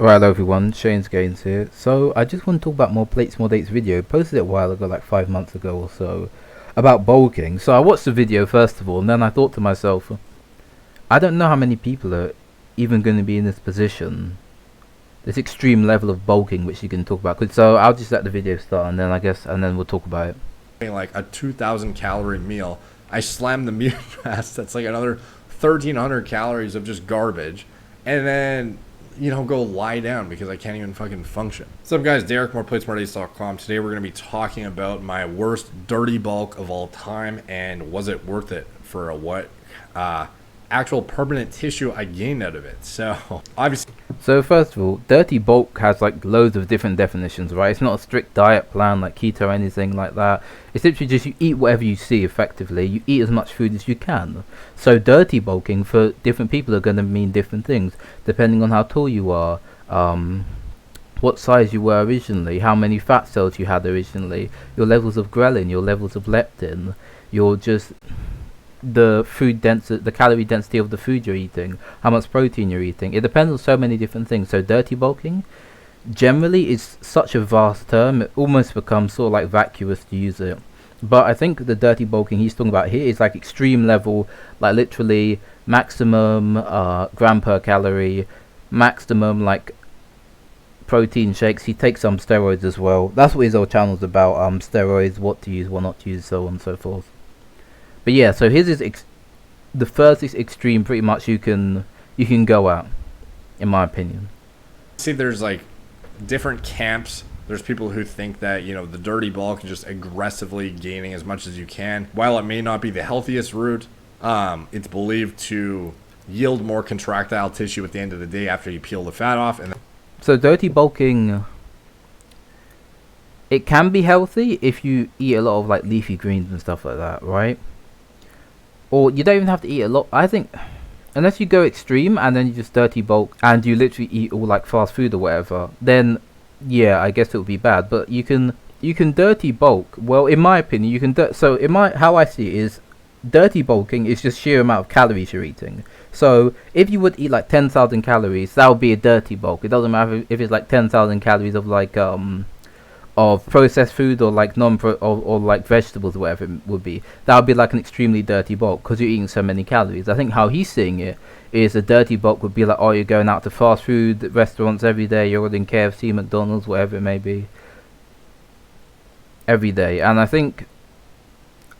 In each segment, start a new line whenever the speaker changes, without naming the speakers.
Right, hello everyone, Shane's Gains here. So I just want to talk about more Plates More Dates video. Posted it a while ago, like 5 months ago or so, about bulking. So I watched the video first of all, and then I thought to myself, I don't know how many people are even going to be in this position, this extreme level of bulking, which you can talk about. So I'll just let the video start, and then we'll talk about it.
Like a 2,000 calorie meal, I slam the meat fast. That's like another 1,300 calories of just garbage, and then go lie down because I can't even fucking function. What's up, guys? Derek, morePlatesMoreDates.com. Today we're going to be talking about my worst dirty bulk of all time, and was it worth it for what actual permanent tissue I gained out of it. So obviously,
so first of all, dirty bulk has like loads of different definitions, right? It's not a strict diet plan like keto or anything like that. It's literally just you eat whatever you see. Effectively, you eat as much food as you can. So dirty bulking for different people are going to mean different things depending on how tall you are, what size you were originally, how many fat cells you had originally, your levels of ghrelin, your levels of leptin, the calorie density of the food you're eating, how much protein you're eating. It depends on so many different things. So dirty bulking generally is such a vast term, it almost becomes sort of like vacuous to use it. But I think the dirty bulking he's talking about here is like extreme level, like literally maximum gram per calorie, maximum like protein shakes. He takes some steroids as well. That's what his whole channel's about, steroids, what to use, what not to use, so on and so forth. But yeah, so his is the furthest extreme pretty much you can go out, in my opinion.
see, there's like different camps. There's people who think that, the dirty bulk and just aggressively gaining as much as you can. While it may not be the healthiest route, it's believed to yield more contractile tissue at the end of the day after you peel the fat off. And
so dirty bulking, it can be healthy if you eat a lot of like leafy greens and stuff like that, right? Or you don't even have to eat a lot. I think unless you go extreme and then you just dirty bulk and you literally eat all like fast food or whatever, then yeah, I guess it would be bad. But you can dirty bulk. Well, in my opinion, you can how I see it is dirty bulking is just sheer amount of calories you're eating. So if you would eat like 10,000 calories, that would be a dirty bulk. It doesn't matter if it's like 10,000 calories of like of processed food or like or like vegetables or whatever it would be. That would be like an extremely dirty bulk because you're eating so many calories. I think how he's seeing it is a dirty bulk would be like, oh, you're going out to fast food restaurants every day, you're ordering KFC, McDonald's, whatever it may be, every day. And I think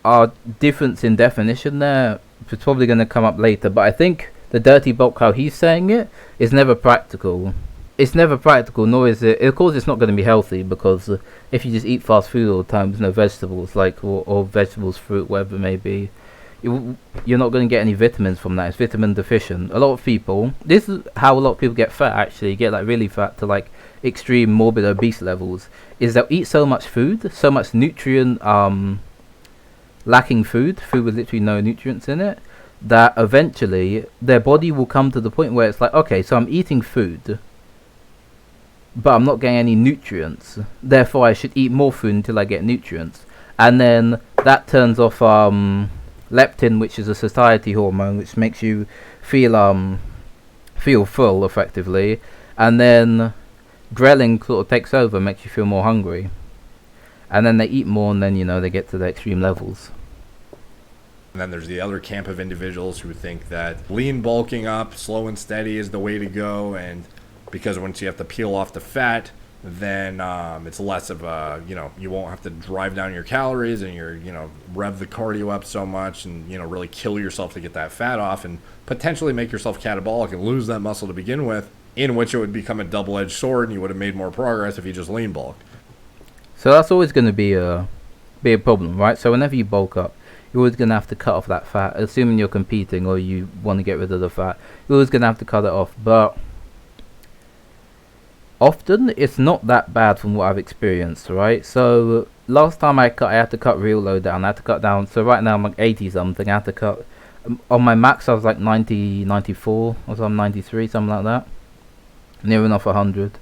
our difference in definition there is probably going to come up later, but I think the dirty bulk, how he's saying it, is never practical. It's never practical, nor is it. Of course, it's not going to be healthy because if you just eat fast food all the time with no vegetables, like or vegetables, fruit, whatever it may be, you're not going to get any vitamins from that. It's vitamin deficient. A lot of people. This is how a lot of people get fat. Actually, get like really fat to like extreme morbid obese levels. Is they'll eat so much food, so much nutrient lacking food with literally no nutrients in it, that eventually their body will come to the point where it's like, okay, so I'm eating food, but I'm not getting any nutrients, therefore I should eat more food until I get nutrients. And then that turns off leptin, which is a satiety hormone, which makes you feel full effectively, and then ghrelin sort of takes over, makes you feel more hungry, and then they eat more, and then they get to the extreme levels.
And then there's the other camp of individuals who think that lean bulking up, slow and steady, is the way to go, and because once you have to peel off the fat, then it's less of a, you won't have to drive down your calories and rev the cardio up so much and, really kill yourself to get that fat off and potentially make yourself catabolic and lose that muscle to begin with, in which it would become a double-edged sword and you would have made more progress if you just lean bulked.
So that's always going to be a problem, right? So whenever you bulk up, you're always going to have to cut off that fat, assuming you're competing or you want to get rid of the fat. You're always going to have to cut it off, but often it's not that bad from what I've experienced, right? So last time I had to cut real low down. I had to cut down. So right now I'm like 80 something. I had to cut on my max. I was like 90, 94 or something, 93, something like that. Near enough 100.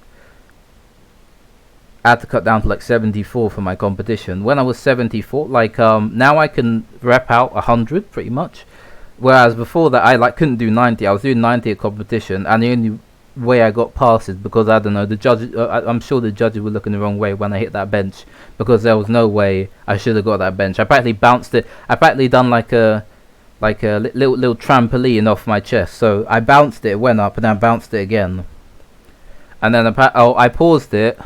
I had to cut down to like 74 for my competition. When I was 74, like now I can rep out 100 pretty much. Whereas before that I like couldn't do 90. I was doing 90 at competition, and the only way I got past is because I don't know, the judge. I'm sure the judges were looking the wrong way when I hit that bench, because there was no way I should have got that bench. I practically bounced it. I practically done like a little trampoline off my chest. So I bounced it, went up, and then I bounced it again, and then I paused it.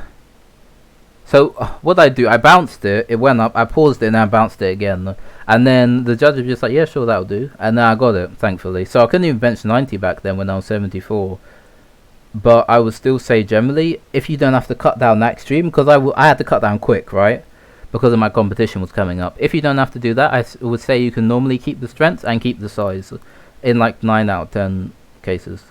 So what I do, I bounced it, it went up, I paused it, and then I bounced it again. And then the judge was just like, yeah, sure, that'll do. And then I got it, thankfully. So I couldn't even bench 90 back then when I was 74. But I would still say generally, if you don't have to cut down that extreme, because I had to cut down quick, right? Because of my competition was coming up. If you don't have to do that, would say you can normally keep the strength and keep the size in like 9 out of 10 cases.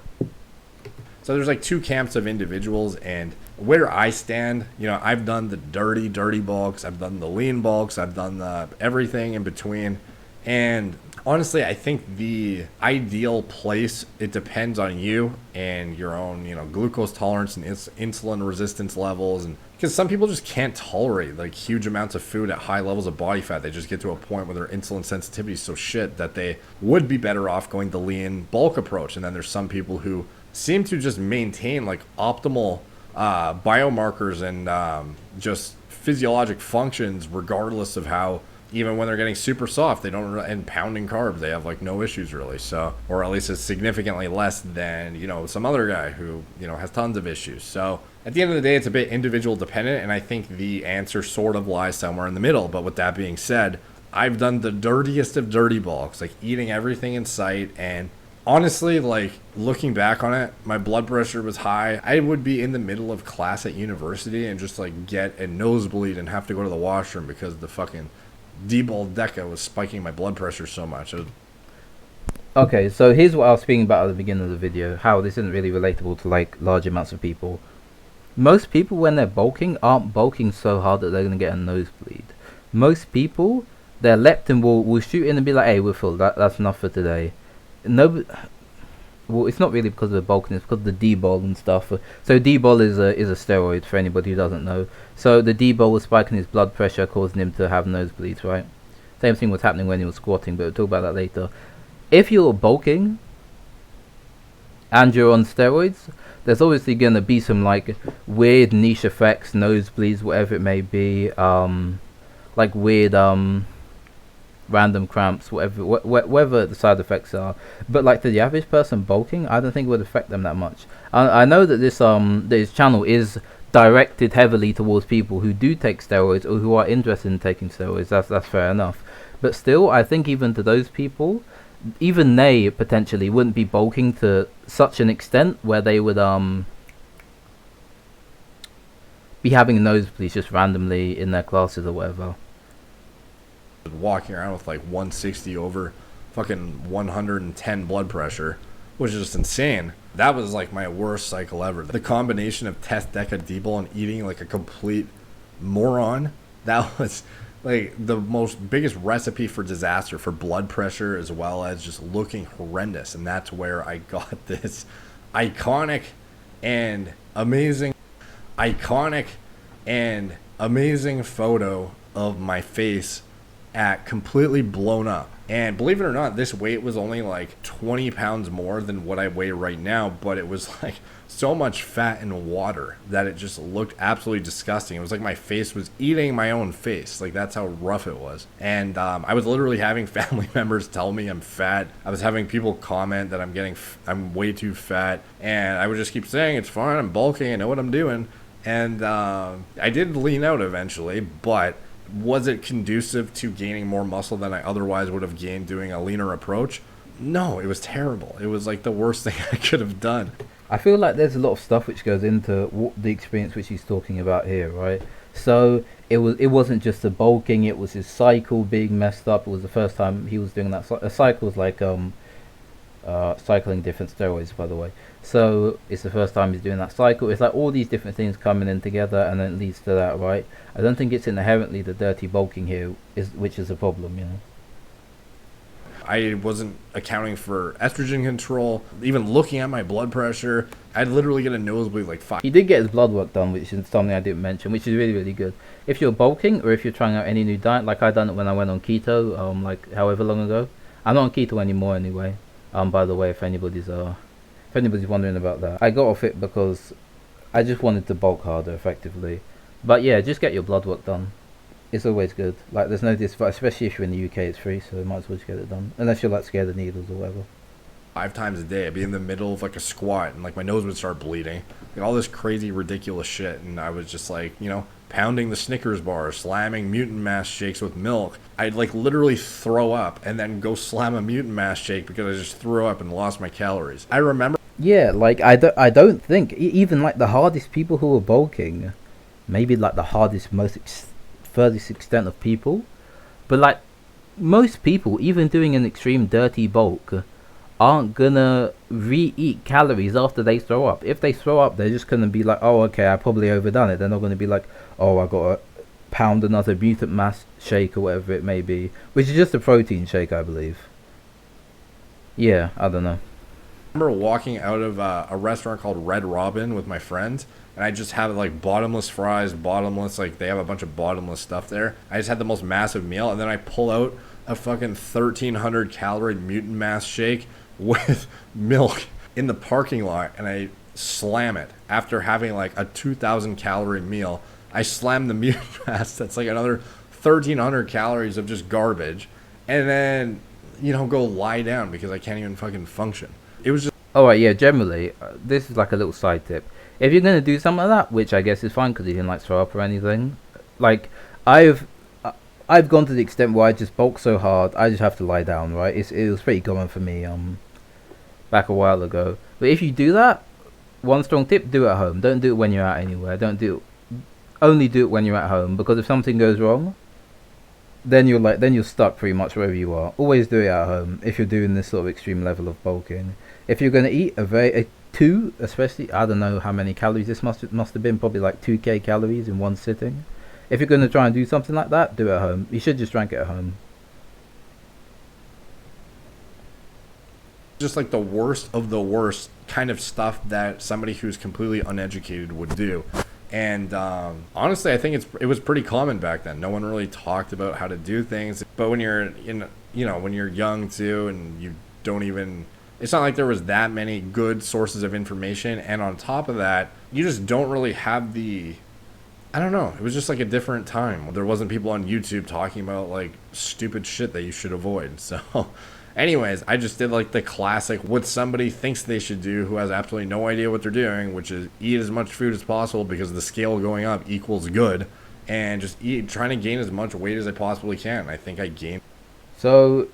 So there's like two camps of individuals, and where I stand, you know, I've done the dirty bulks, I've done the lean bulks, I've done the everything in between. And honestly, I think the ideal place, it depends on you and your own, you know, glucose tolerance and insulin resistance levels. And because some people just can't tolerate like huge amounts of food at high levels of body fat. They just get to a point where their insulin sensitivity is so shit that they would be better off going the lean bulk approach. And then there's some people who seem to just maintain like optimal biomarkers and just physiologic functions regardless of how, even when they're getting super soft, they don't, and pounding carbs, they have like no issues really. So, or at least it's significantly less than, you know, some other guy who, you know, has tons of issues. So at the end of the day, it's a bit individual dependent, and I think the answer sort of lies somewhere in the middle. But with that being said, I've done the dirtiest of dirty bulks, like eating everything in sight. And honestly, like looking back on it, my blood pressure was high. I would be in the middle of class at university and just like get a nosebleed and have to go to the washroom because the fucking D-ball Deca was spiking my blood pressure so much.
Okay, so here's what I was speaking about at the beginning of the video, how this isn't really relatable to like large amounts of people. Most people, when they're bulking, aren't bulking so hard that they're going to get a nosebleed. Most people, their leptin will shoot in and be like, hey, we're full, that's enough for today. Well, it's not really because of the bulking, it's because of the D-bol and stuff. So D-bol is a steroid for anybody who doesn't know. So the D-bol was spiking his blood pressure, causing him to have nosebleeds, right? Same thing was happening when he was squatting, but we'll talk about that later. If you're bulking and you're on steroids, there's obviously going to be some like weird niche effects, nosebleeds, whatever it may be, like weird random cramps, whatever the side effects are. But like to the average person bulking, I don't think it would affect them that much. I know that this channel is directed heavily towards people who do take steroids or who are interested in taking steroids. That's fair enough. But still, I think even to those people, even they potentially wouldn't be bulking to such an extent where they would be having nosebleeds just randomly in their classes or whatever.
Walking around with like 160 over fucking 110 blood pressure, which is just insane. That was like my worst cycle ever. The combination of test Deca D-bol and eating like a complete moron, that was like the biggest recipe for disaster for blood pressure, as well as just looking horrendous. And that's where I got this iconic and amazing photo of my face at completely blown up. And believe it or not, this weight was only like 20 pounds more than what I weigh right now, but it was like so much fat and water that it just looked absolutely disgusting. It was like my face was eating my own face. Like that's how rough it was. And I was literally having family members tell me I'm fat. I was having people comment that I'm way too fat, and I would just keep saying it's fine, I'm bulking, I know what I'm doing. And I did lean out eventually, but was it conducive to gaining more muscle than I otherwise would have gained doing a leaner approach? No, it was terrible. It was like the worst thing I could have done.
I feel like there's a lot of stuff which goes into the experience which he's talking about here, right? So it wasn't just the bulking, it was his cycle being messed up. It was the first time he was doing that. A cycle is like cycling different steroids, by the way. So it's the first time he's doing that cycle. It's like all these different things coming in together, and then it leads to that, right? I don't think it's inherently the dirty bulking here which is a problem, you know.
I wasn't accounting for estrogen control, even looking at my blood pressure. I'd literally get a nosebleed like 5.
He did get his blood work done, which is something I didn't mention, which is really, really good. If you're bulking, or if you're trying out any new diet, like I done it when I went on keto, like however long ago. I'm not on keto anymore anyway. By the way, if anybody's If anybody's wondering about that, I got off it because I just wanted to bulk harder, effectively. But yeah, just get your blood work done. It's always good. Like, there's no disadvantage, especially if you're in the UK. It's free, so might as well just get it done. Unless you're like scared of needles or whatever.
5 times a day. I'd be in the middle of like a squat and like my nose would start bleeding. Like all this crazy, ridiculous shit. And I was just like, pounding the Snickers bar, slamming mutant mass shakes with milk. I'd like literally throw up and then go slam a mutant mass shake because I just threw up and lost my calories. I remember.
Yeah, like I don't think even like the hardest people who are bulking, maybe like the hardest, furthest extent of people, but like most people, even doing an extreme dirty bulk, aren't gonna re-eat calories after they throw up. If they throw up, they're just gonna be like, oh, okay, I probably overdone it. They're not gonna be like, oh, I gotta pound another mutant mass shake or whatever it may be, which is just a protein shake, I believe. Yeah, I don't know.
I remember walking out of a restaurant called Red Robin with my friends, and I just had like bottomless fries, bottomless, like they have a bunch of bottomless stuff there. I just had the most massive meal, and then I pull out a fucking 1,300 calorie mutant mass shake with milk in the parking lot, and I slam it after having like a 2,000 calorie meal. I slam the mutant mass, that's like another 1,300 calories of just garbage, and then go lie down because I can't even fucking function. It was just.
Alright, yeah, generally, this is like a little side tip. If you're going to do something like that, which I guess is fine because you didn't like throw up or anything, like, I've gone to the extent where I just bulk so hard, I just have to lie down, right? It was pretty common for me, back a while ago. But if you do that, one strong tip, do it at home. Don't do it when you're out anywhere. Only do it when you're at home, because if something goes wrong, then you're stuck pretty much wherever you are. Always do it at home if you're doing this sort of extreme level of bulking. If you're going to eat especially, I don't know how many calories this must have been, probably like 2k calories in one sitting. If you're going to try and do something like that, do it at home. You should just drink it at home.
Just like the worst of the worst kind of stuff that somebody who's completely uneducated would do. And honestly, I think it was pretty common back then. No one really talked about how to do things. But when you're when you're young too, and you don't even, it's not like there was that many good sources of information. And on top of that, you just don't really have I don't know. It was just like a different time. There wasn't people on YouTube talking about like stupid shit that you should avoid. So anyways, I just did like the classic what somebody thinks they should do who has absolutely no idea what they're doing, which is eat as much food as possible because the scale going up equals good, and just trying to gain as much weight as I possibly can. I think I gained.
So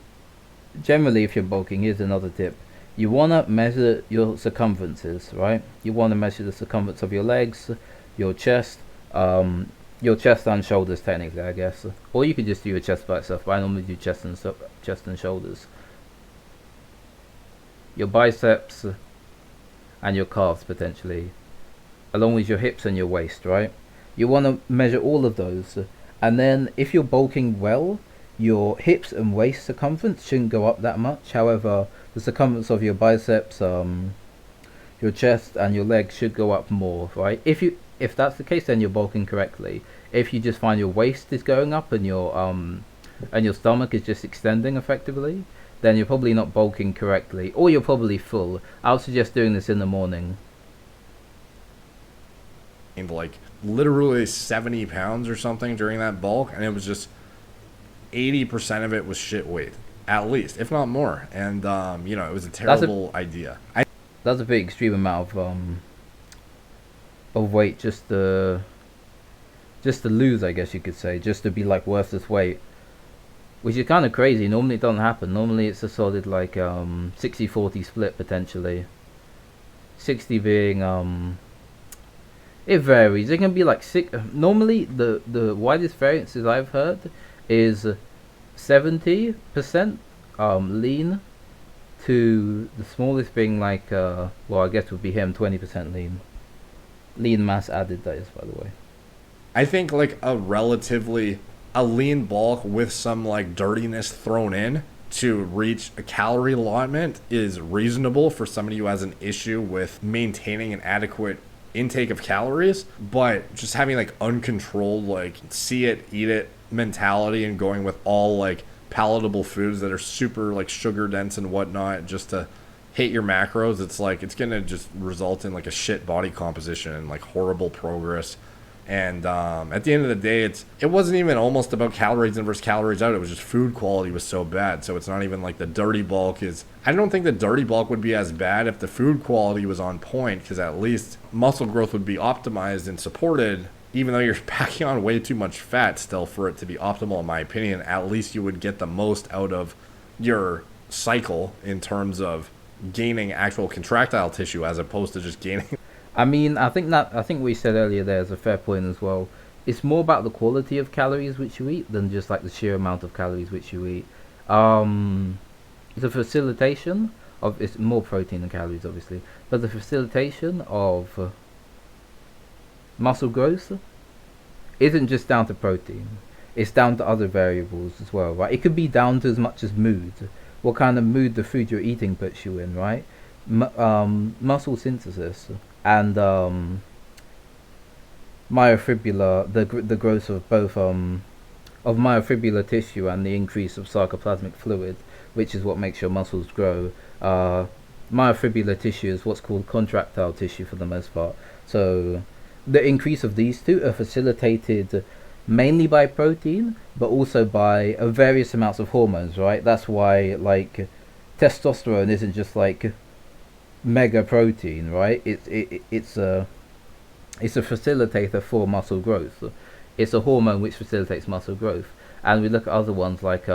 generally, if you're bulking, here's another tip. You want to measure your circumferences, right? You want to measure the circumference of your legs, your chest and shoulders, technically, I guess. Or you could just do your chest by itself, but I normally do chest and shoulders. Your biceps and your calves, potentially, along with your hips and your waist, right? You want to measure all of those, and then if you're bulking well, your hips and waist circumference shouldn't go up that much. However, the circumference of your biceps, your chest and your legs should go up more, right? If that's the case, then you're bulking correctly. If you just find your waist is going up and your stomach is just extending effectively, then you're probably not bulking correctly, or you're probably full. I would suggest doing this in the morning.
Like literally 70 pounds or something during that bulk, and it was just 80% of it was shit weight, at least, if not more. And it was a terrible idea.
That's a pretty extreme amount of weight just to lose, I guess you could say, just to be like worthless weight, which is kind of crazy. Normally it doesn't happen. Normally it's a solid like 60-40 split, potentially 60 being it varies. It can be like normally the widest variances I've heard is 70% lean to the smallest being like well, I guess would be him, 20% lean mass added, that is, by the way.
I think like a lean bulk with some like dirtiness thrown in to reach a calorie allotment is reasonable for somebody who has an issue with maintaining an adequate intake of calories. But just having like uncontrolled like see it eat it mentality and going with all like palatable foods that are super like sugar dense and whatnot just to hit your macros, it's like it's gonna just result in like a shit body composition and like horrible progress. And at the end of the day, it wasn't even almost about calories in versus calories out. It was just food quality was so bad. So it's not even like the dirty bulk is. I don't think the dirty bulk would be as bad if the food quality was on point, because at least muscle growth would be optimized and supported. Even though you're packing on way too much fat still for it to be optimal, in my opinion, at least you would get the most out of your cycle in terms of gaining actual contractile tissue as opposed to just gaining.
I mean, I think we said earlier there is a fair point as well. It's more about the quality of calories which you eat than just like the sheer amount of calories which you eat. The facilitation of it's more protein than calories, obviously, but the facilitation of muscle growth isn't just down to protein. It's down to other variables as well, right? It could be down to as much as mood, what kind of mood the food you're eating puts you in, right? Muscle synthesis and myofibrillar, the growth of both of myofibrillar tissue and the increase of sarcoplasmic fluid, which is what makes your muscles grow. Myofibrillar tissue is what's called contractile tissue for the most part. So the increase of these two are facilitated mainly by protein, but also by various amounts of hormones, right? That's why like testosterone isn't just like mega protein, right? It's a facilitator for muscle growth. It's a hormone which facilitates muscle growth. And we look at other ones like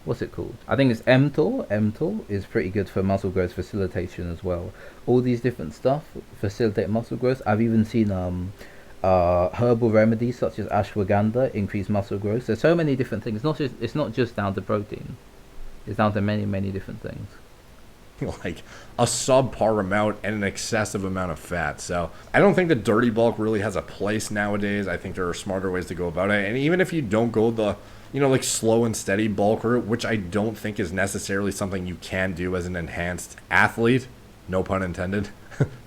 what's it called? I think it's mTOR. mTOR is pretty good for muscle growth facilitation as well. All these different stuff facilitate muscle growth. I've even seen herbal remedies such as ashwagandha increase muscle growth. There's so many different things. It's not just down to protein. It's down to many different things.
Like a subpar amount and an excessive amount of fat. So I don't think the dirty bulk really has a place nowadays. I think there are smarter ways to go about it. And even if you don't go the, like slow and steady bulk route, which I don't think is necessarily something you can do as an enhanced athlete, no pun intended.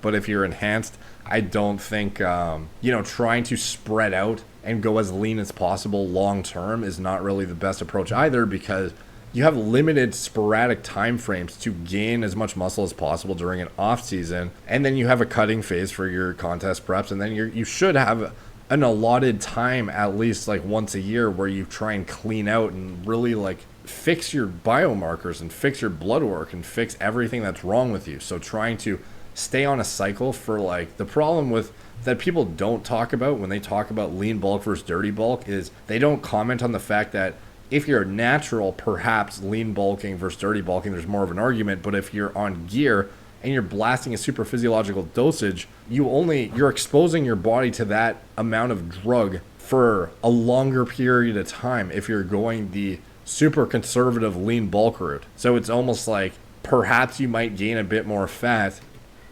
But if you're enhanced, I don't think, trying to spread out and go as lean as possible long term is not really the best approach either, because you have limited sporadic time frames to gain as much muscle as possible during an off season, and then you have a cutting phase for your contest preps, and then you should have an allotted time at least like once a year where you try and clean out and really like fix your biomarkers and fix your blood work and fix everything that's wrong with you. So trying to stay on a cycle for like the problem with that people don't talk about when they talk about lean bulk versus dirty bulk is they don't comment on the fact that if you're natural, perhaps lean bulking versus dirty bulking, there's more of an argument. But if you're on gear and you're blasting a super physiological dosage, you're exposing your body to that amount of drug for a longer period of time if you're going the super conservative lean bulk route. So it's almost like perhaps you might gain a bit more fat.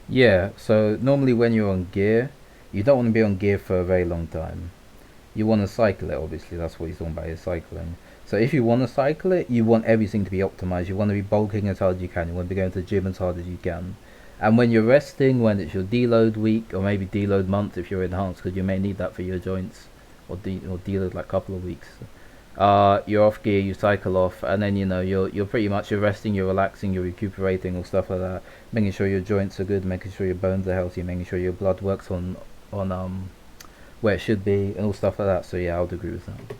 Yeah, so normally when you're on gear, you don't want to be on gear for a very long time. You want to cycle it, obviously. That's what he's talking about, is cycling. So if you want to cycle it, you want everything to be optimized. You want to be bulking as hard as you can. You want to be going to the gym as hard as you can. And when you're resting, when it's your deload week, or maybe deload month if you're enhanced, because you may need that for your joints, or deload like a couple of weeks. You're off gear, you cycle off, and then you're pretty much you're resting, you're relaxing, you're recuperating, or stuff like that. Making sure your joints are good, making sure your bones are healthy, making sure your blood works on where it should be, and all stuff like that. So yeah, I would agree with that.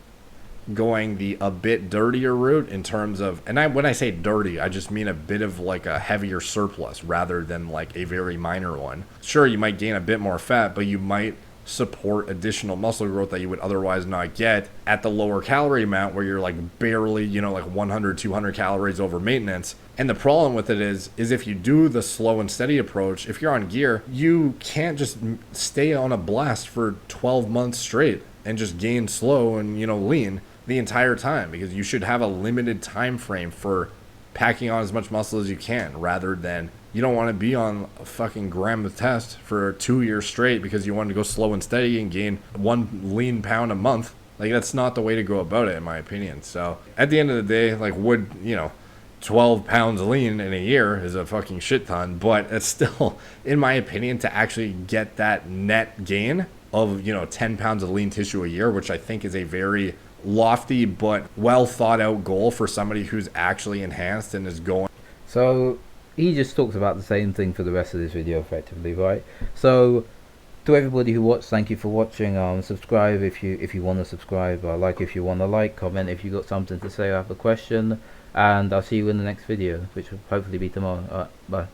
Going a bit dirtier route in terms of, and when I say dirty, I just mean a bit of like a heavier surplus rather than like a very minor one. Sure, you might gain a bit more fat, but you might support additional muscle growth that you would otherwise not get at the lower calorie amount where you're like barely, like 100, 200 calories over maintenance. And the problem with it is if you do the slow and steady approach, if you're on gear, you can't just stay on a blast for 12 months straight and just gain slow and, lean the entire time, because you should have a limited time frame for packing on as much muscle as you can, rather than you don't want to be on a fucking gram of test for 2 years straight because you want to go slow and steady and gain 1 lean pound a month. Like, that's not the way to go about it, in my opinion. So at the end of the day, like, 12 pounds lean in a year is a fucking shit ton, but it's still, in my opinion, to actually get that net gain of 10 pounds of lean tissue a year, which I think is a very lofty but well thought out goal for somebody who's actually enhanced and is going.
So he just talks about the same thing for the rest of this video effectively, right? So to everybody who watched, thank you for watching. Subscribe if you want to subscribe, like if you want to like, comment if you got something to say or have a question, and I'll see you in the next video, which will hopefully be tomorrow. Alright, bye.